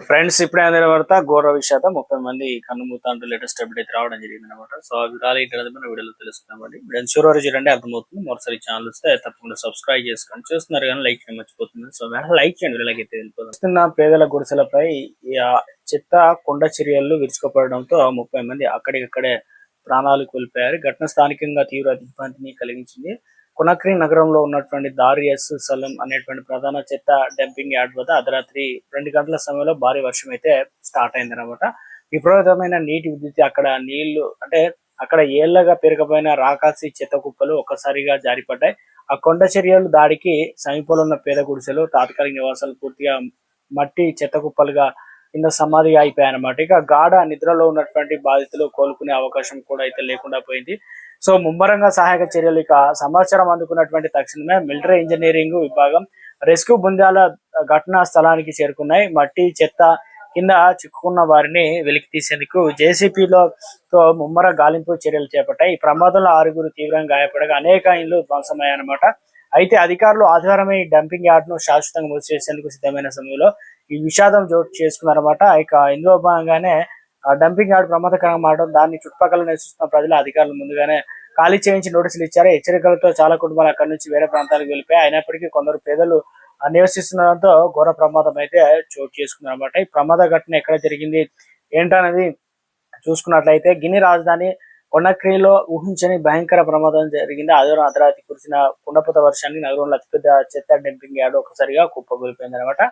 Friends ఇప్పుడే అందిన వార్త ఘోర విషాదం 30 మంది కన్నుమూత అంటూ లేటెస్ట్ అప్డేట్ అయితే రావడం జరిగింది అనమాట. సో ఆ వివరాలు ఏంటనేది మన వీడియోలో తెలుసుకుందామండి. వీడియో చివరి వరకు చూడండి, అర్థమవుతుంది. మరోసారి ఛానల్ వస్తే తప్పకుండా సబ్స్క్రైబ్ చేసుకోండి. చూస్తున్నారు కానీ లైక్ చేయడం మర్చిపోతుంది. సో లైక్ చేయండి, వీళ్ళకి అయితే వెళ్ళిపోతుంది. పేదల గుడిసెలపై చెత్త కొండ చర్యలు విరుచుకుపడడంతో 30 మంది అక్కడికక్కడే ప్రాణాలు కోల్పోయారు. ఘటన స్థానికంగా తీవ్ర దిగ్భ్రాంతిని కలిగించింది. కొనక్రీ నగరంలో ఉన్నటువంటి దారియస్ సలం అనేటువంటి ప్రధాన చెత్త డంపింగ్ యార్డ్ వద్ద అర్ధరాత్రి 2 గంటల సమయంలో భారీ వర్షం అయితే స్టార్ట్ అయింది అనమాట. విపరీతమైన నీటి ఉధృతి, అక్కడ నీళ్లు అంటే అక్కడ ఏళ్లగా పెరగబోయిన రాకాసి చెత్త కుప్పలు ఒక్కసారిగా జారిపడ్డాయి. ఆ కొండ చర్యలు దాడికి సమీపంలో ఉన్న పేద గుడిసెలు, తాత్కాలిక నివాసాలు పూర్తిగా మట్టి చెత్త కుప్పలుగా కింద సమాధిగా అయిపోయాయన్నమాట. ఇక గాఢ నిద్రలో ఉన్నటువంటి బాధితులు కోలుకునే అవకాశం కూడా అయితే లేకుండా పోయింది. సో ముమ్మరంగా సహాయక చర్యలు. ఇక సమాచారం అందుకున్నటువంటి తక్షణమే మిలిటరీ ఇంజనీరింగ్ విభాగం, రెస్క్యూ బృందాల ఘటనా స్థలానికి చేరుకున్నాయి. మట్టి చెత్త కింద చిక్కుకున్న వారిని వెలికి తీసేందుకు జేసీపీలో ముమ్మర గాలింపు చర్యలు చేపట్టాయి. ఈ ప్రమాదంలో 6గురు తీవ్రంగా గాయపడగా అనేక ఇండ్లు ధ్వంసమయ్యాయన్నమాట. అయితే అధికారులు ఆదివారమే ఈ డంపింగ్ యార్డ్ ను శాశ్వతంగా మూసివేసేందుకు సిద్ధమైన సమయంలో ఈ విషాదం చోటు చేసుకున్నారన్నమాట. ఇక ఇందులో భాగంగానే డంపింగ్ యార్డ్ ప్రమాదకరంగా మారడం, దాన్ని చుట్టుపక్కల నివసిస్తున్న ప్రజలు అధికారులు ముందుగానే ఖాళీ చేయించి నోటీసులు ఇచ్చారు. హెచ్చరికలతో చాలా కుటుంబాలు అక్కడి నుంచి వేరే ప్రాంతాలకు వెళ్ళిపోయాయి. అయినప్పటికీ కొందరు పేదలు నివసిస్తుండడంతో ఘోర ప్రమాదం అయితే చోటు చేసుకుంది అనమాట. ఈ ప్రమాద ఘటన ఎక్కడ జరిగింది ఏంటనేది చూసుకున్నట్లయితే గిని రాజధాని కొనక్రీలో ఊహించని భయంకర ప్రమాదం జరిగింది. ఆదివారం అర్ధరాత్రి కురిసిన కుండపోత వర్షానికి నగరంలో అతిపెద్ద చెత్త డంపింగ్ యార్డ్ ఒక్కసారిగా కుప్పకూలిపోయింది అనమాట.